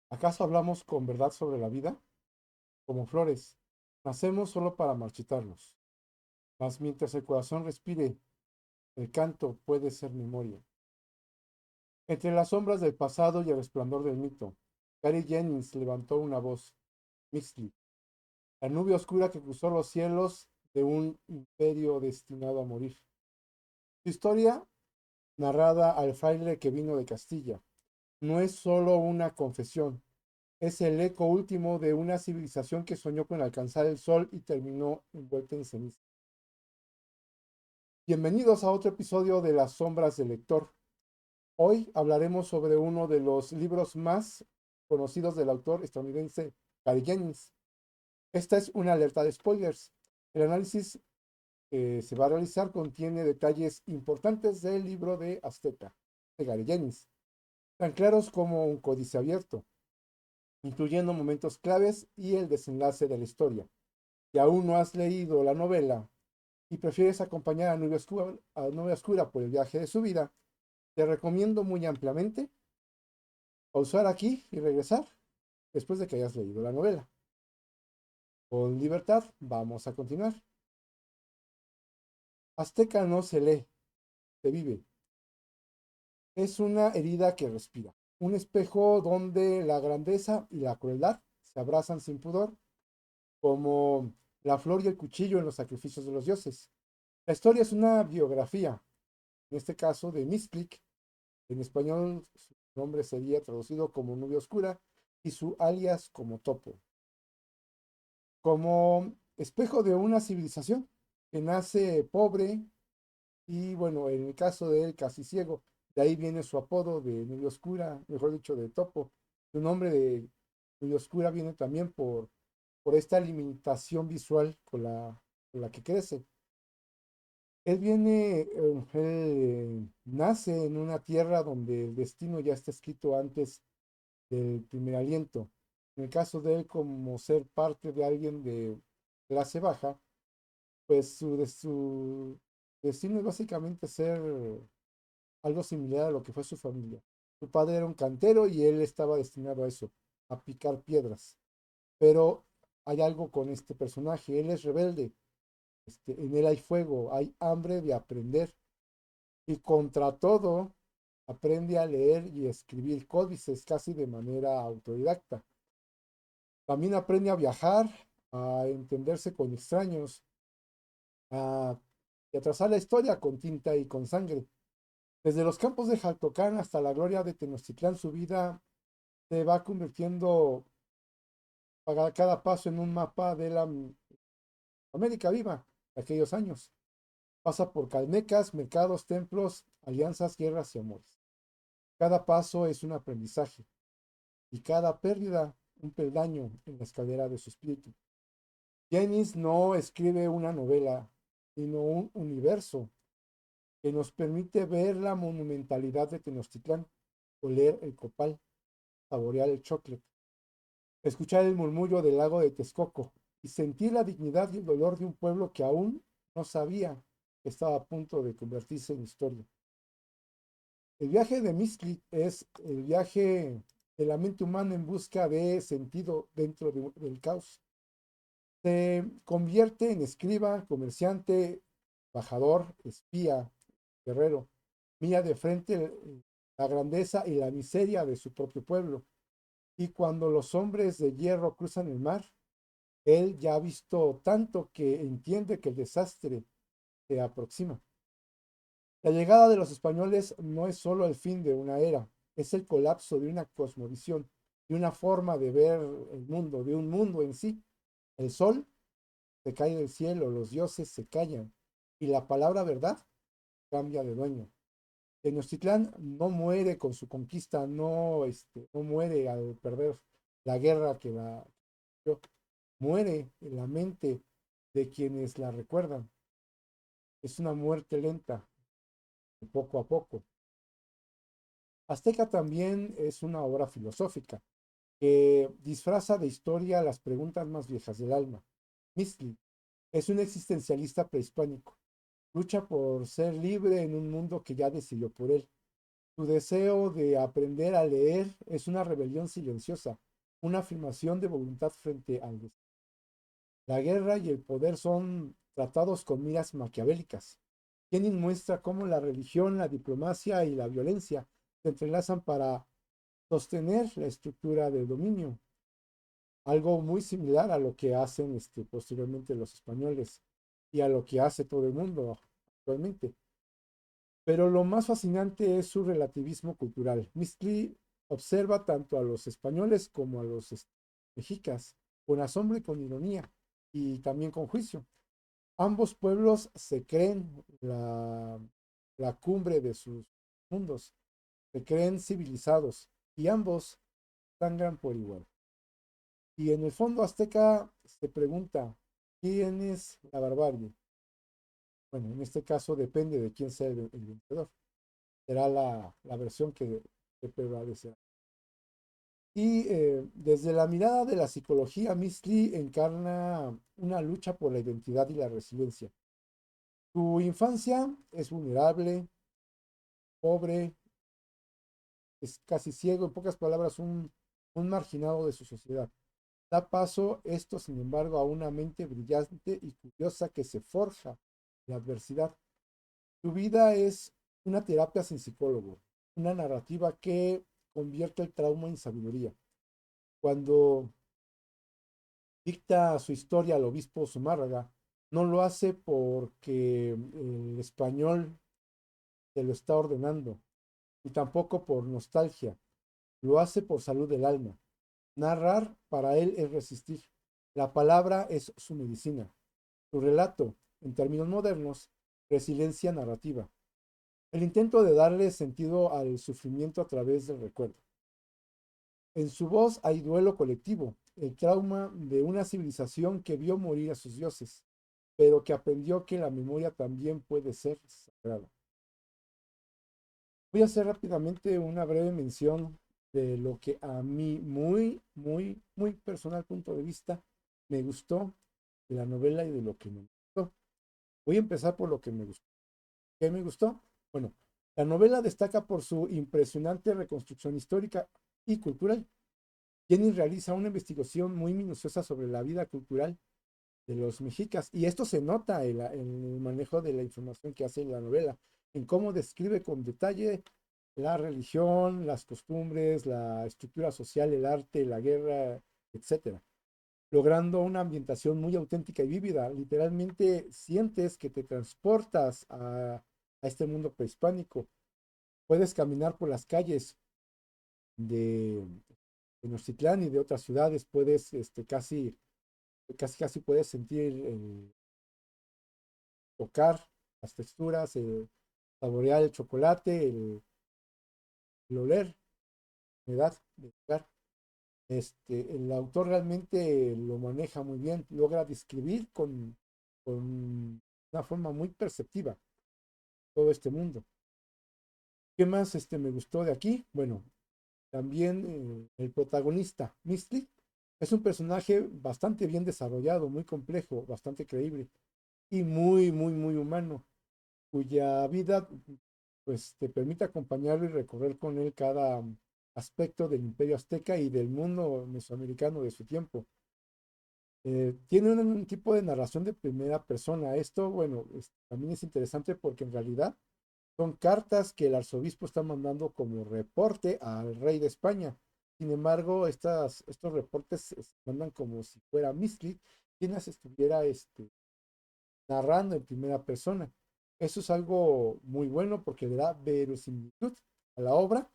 ¿Acaso hablamos con verdad sobre la vida? Como flores, nacemos solo para marchitarnos, mas mientras el corazón respire, el canto puede ser memoria. Entre las sombras del pasado y el resplandor del mito, Gary Jennings levantó una voz, Mixley, la nube oscura que cruzó los cielos de un imperio destinado a morir. Su historia, narrada al fraile que vino de Castilla, no es solo una confesión, es el eco último de una civilización que soñó con alcanzar el sol y terminó envuelta en ceniza. Bienvenidos a otro episodio de Las Sombras del Lector. Hoy hablaremos sobre uno de los libros más conocidos del autor estadounidense Gary Jennings. Esta es una alerta de spoilers. El análisis que se va a realizar contiene detalles importantes del libro de Azteca, de Gary Jennings, tan claros como un códice abierto, incluyendo momentos claves y el desenlace de la historia. Si aún no has leído la novela y prefieres acompañar Nube Oscura por el viaje de su vida, te recomiendo muy ampliamente pausar aquí y regresar después de que hayas leído la novela. Con libertad, vamos a continuar. Azteca no se lee, se vive. Es una herida que respira, un espejo donde la grandeza y la crueldad se abrazan sin pudor, como la flor y el cuchillo en los sacrificios de los dioses. La historia es una biografía, en este caso de Mistlick. En español su nombre sería traducido como Nube Oscura y su alias como Topo, como espejo de una civilización que nace pobre y bueno, en el caso de él casi ciego. De ahí viene su apodo de Nube Oscura, mejor dicho, de Topo. Su nombre de Nube Oscura viene también por esta limitación visual con la que crece. Él nace en una tierra donde el destino ya está escrito antes del primer aliento. En el caso de él, como ser parte de alguien de clase baja, pues su destino es básicamente ser algo similar a lo que fue su familia. Su padre era un cantero y él estaba destinado a eso, a picar piedras. Pero hay algo con este personaje, él es rebelde, en él hay fuego, hay hambre de aprender y contra todo aprende a leer y escribir códices casi de manera autodidacta. También aprende a viajar, a entenderse con extraños, a, y a trazar la historia con tinta y con sangre. Desde los campos de Jaltocán hasta la gloria de Tenochtitlán, su vida se va convirtiendo a cada paso en un mapa de la América viva de aquellos años. Pasa por calmecas, mercados, templos, alianzas, guerras y amores. Cada paso es un aprendizaje y cada pérdida un peldaño en la escalera de su espíritu. Jennings no escribe una novela, sino un universo que nos permite ver la monumentalidad de Tenochtitlán, oler el copal, saborear el chocolate, escuchar el murmullo del lago de Texcoco y sentir la dignidad y el dolor de un pueblo que aún no sabía que estaba a punto de convertirse en historia. El viaje de Mistlik es el viaje de la mente humana en busca de sentido del caos. Se convierte en escriba, comerciante, embajador, espía, guerrero. Mira de frente la grandeza y la miseria de su propio pueblo. Y cuando los hombres de hierro cruzan el mar, él ya ha visto tanto que entiende que el desastre se aproxima. La llegada de los españoles no es solo el fin de una era, es el colapso de una cosmovisión, de una forma de ver el mundo, de un mundo en sí. El sol se cae del cielo, los dioses se callan y la palabra verdad cambia de dueño. Tenochtitlán no muere con su conquista, no muere al perder la guerra que la muere en la mente de quienes la recuerdan. Es una muerte lenta, poco a poco. Azteca también es una obra filosófica que disfraza de historia las preguntas más viejas del alma. Mistli es un existencialista prehispánico. Lucha por ser libre en un mundo que ya decidió por él. Su deseo de aprender a leer es una rebelión silenciosa, una afirmación de voluntad frente al destino. La guerra y el poder son tratados con miras maquiavélicas. Lenin muestra cómo la religión, la diplomacia y la violencia se entrelazan para sostener la estructura del dominio, algo muy similar a lo que hacen posteriormente los españoles y a lo que hace todo el mundo actualmente. Pero lo más fascinante es su relativismo cultural. Mistry observa tanto a los españoles como a los mexicas con asombro y con ironía y también con juicio. Ambos pueblos se creen la cumbre de sus mundos, se creen civilizados y ambos sangran por igual. Y en el fondo azteca se pregunta, ¿quién es la barbarie? Bueno, en este caso depende de quién sea el vencedor. Será la versión que prevalecerá. Y desde la mirada de la psicología, Misty encarna una lucha por la identidad y la resiliencia. Su infancia es vulnerable, pobre, es casi ciego, en pocas palabras, un marginado de su sociedad. Da paso esto, sin embargo, a una mente brillante y curiosa que se forja en la adversidad. Su vida es una terapia sin psicólogo, una narrativa que convierte el trauma en sabiduría. Cuando dicta su historia al obispo Zumárraga, no lo hace porque el español se lo está ordenando, y tampoco por nostalgia, lo hace por salud del alma. Narrar para él es resistir. La palabra es su medicina. Su relato, en términos modernos, resiliencia narrativa. El intento de darle sentido al sufrimiento a través del recuerdo. En su voz hay duelo colectivo, el trauma de una civilización que vio morir a sus dioses, pero que aprendió que la memoria también puede ser sagrada. Voy a hacer rápidamente una breve mención de lo que a mí muy personal punto de vista me gustó de la novela y de lo que no me gustó. Voy a empezar por lo que me gustó. ¿Qué me gustó? Bueno, la novela destaca por su impresionante reconstrucción histórica y cultural. Jenny realiza una investigación muy minuciosa sobre la vida cultural de los mexicas y esto se nota en el manejo de la información que hace la novela, en cómo describe con detalle la religión, las costumbres, la estructura social, el arte, la guerra, etcétera, logrando una ambientación muy auténtica y vívida. Literalmente sientes que te transportas a este mundo prehispánico. Puedes caminar por las calles de Tenochtitlán y de otras ciudades, puedes casi puedes sentir tocar las texturas, saborear el chocolate, el oler, la edad de tocar. El autor realmente lo maneja muy bien, logra describir con una forma muy perceptiva todo este mundo. ¿Qué más me gustó de aquí? Bueno, también el protagonista, Misty, es un personaje bastante bien desarrollado, muy complejo, bastante creíble y muy humano, cuya vida pues te permite acompañarlo y recorrer con él cada aspecto del imperio azteca y del mundo mesoamericano de su tiempo. Tiene un tipo de narración de primera persona. Esto, bueno, también es interesante porque en realidad son cartas que el arzobispo está mandando como reporte al rey de España. Sin embargo, estos reportes se mandan como si fuera Miscli, quien las estuviera narrando en primera persona. Eso es algo muy bueno porque le da verosimilitud a la obra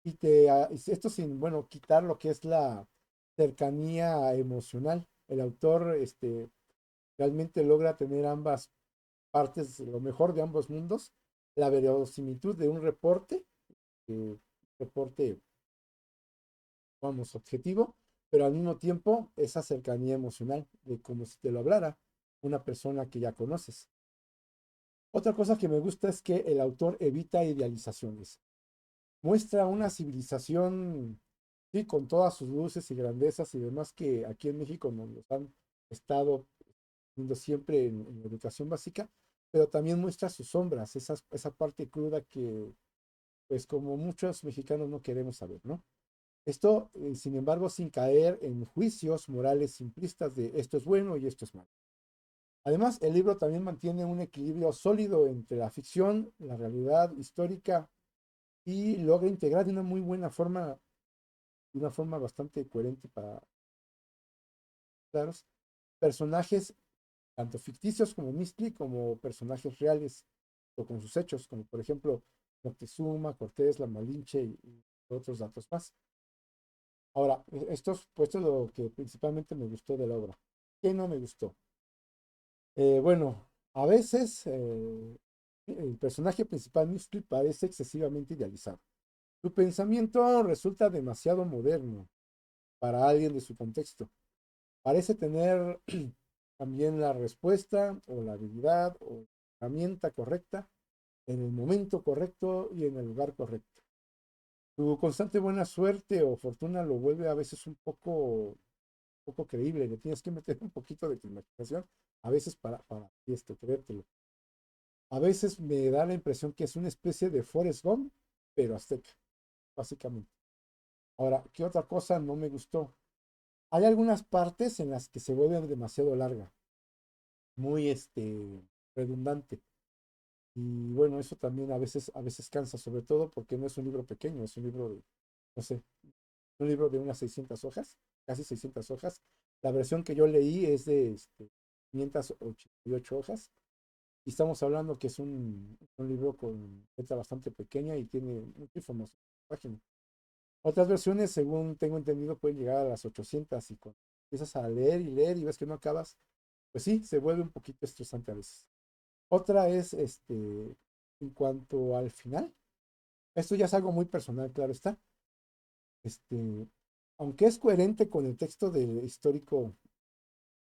y esto sin, bueno, quitar lo que es la cercanía emocional. El autor realmente logra tener ambas partes, lo mejor de ambos mundos, la verosimilitud de un reporte, vamos, objetivo, pero al mismo tiempo esa cercanía emocional de como si te lo hablara una persona que ya conoces. Otra cosa que me gusta es que el autor evita idealizaciones. Muestra una civilización, sí, con todas sus luces y grandezas y demás que aquí en México nos han estado viendo siempre en la educación básica, pero también muestra sus sombras, esa parte cruda pues como muchos mexicanos no queremos saber, ¿no? Esto, sin embargo, sin caer en juicios morales simplistas de esto es bueno y esto es malo. Además, el libro también mantiene un equilibrio sólido entre la ficción, la realidad histórica y logra integrar de una muy buena forma, de una forma bastante coherente para claros, personajes tanto ficticios como Mistli, como personajes reales o con sus hechos, como por ejemplo Moctezuma, Cortés, la Malinche y otros datos más. Ahora, esto es lo que principalmente me gustó de la obra. ¿Qué no me gustó? Bueno, a veces el personaje principal, Mistli, parece excesivamente idealizado. Su pensamiento resulta demasiado moderno para alguien de su contexto. Parece tener también la respuesta o la habilidad o la herramienta correcta en el momento correcto y en el lugar correcto. Tu constante buena suerte o fortuna lo vuelve a veces un poco creíble. Le tienes que meter un poquito de tu imaginación a veces para creértelo. A veces me da la impresión que es una especie de Forrest Gump, pero azteca, básicamente. Ahora, ¿qué otra cosa no me gustó? Hay algunas partes en las que se vuelve demasiado larga, muy redundante. Y bueno, eso también a veces cansa, sobre todo porque no es un libro pequeño, es un libro de, no sé, un libro de unas 600 hojas, casi 600 hojas. La versión que yo leí es de 588 hojas. Y estamos hablando que es un libro con letra bastante pequeña y tiene mucha información en la página. Otras versiones, según tengo entendido, pueden llegar a las 800 y cuando empiezas a leer y ves que no acabas, pues sí, se vuelve un poquito estresante a veces. Otra es, en cuanto al final, esto ya es algo muy personal, claro está. Este, aunque es coherente con el texto del histórico,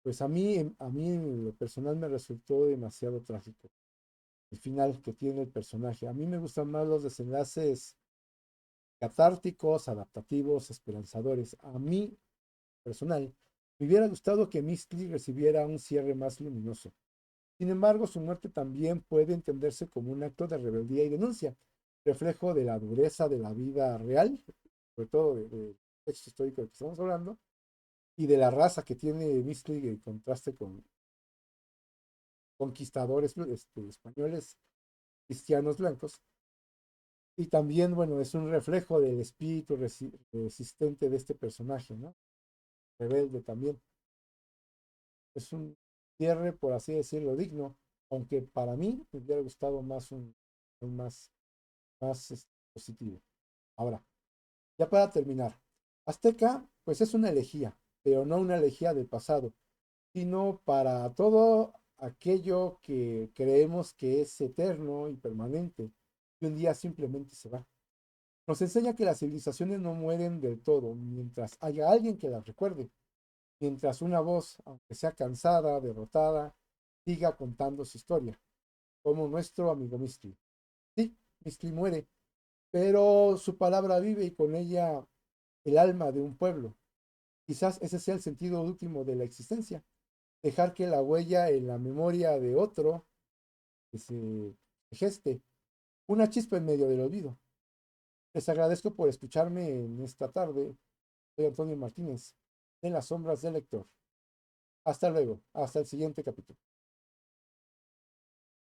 pues a mí en lo personal me resultó demasiado trágico el final que tiene el personaje. A mí me gustan más los desenlaces catárticos, adaptativos, esperanzadores. A mí, personal, me hubiera gustado que Misty recibiera un cierre más luminoso. Sin embargo, su muerte también puede entenderse como un acto de rebeldía y denuncia, reflejo de la dureza de la vida real, sobre todo del texto histórico del que estamos hablando, y de la raza que tiene Misty en contraste con conquistadores españoles cristianos blancos. Y también, bueno, es un reflejo del espíritu resistente de este personaje, ¿no? Rebelde también. Es un cierre, por así decirlo, digno, aunque para mí me hubiera gustado más un más positivo. Ahora, ya para terminar, Azteca, pues es una elegía, pero no una elegía del pasado, sino para todo aquello que creemos que es eterno y permanente, y un día simplemente se va. Nos enseña que las civilizaciones no mueren del todo mientras haya alguien que las recuerde, mientras una voz, aunque sea cansada, derrotada, siga contando su historia, como nuestro amigo Mistri. Sí, Mistri muere, pero su palabra vive y con ella el alma de un pueblo. Quizás ese sea el sentido último de la existencia, dejar que la huella en la memoria de otro que se geste, una chispa en medio del olvido. Les agradezco por escucharme en esta tarde. Soy Antonio Martínez, en las sombras del lector. Hasta luego, hasta el siguiente capítulo.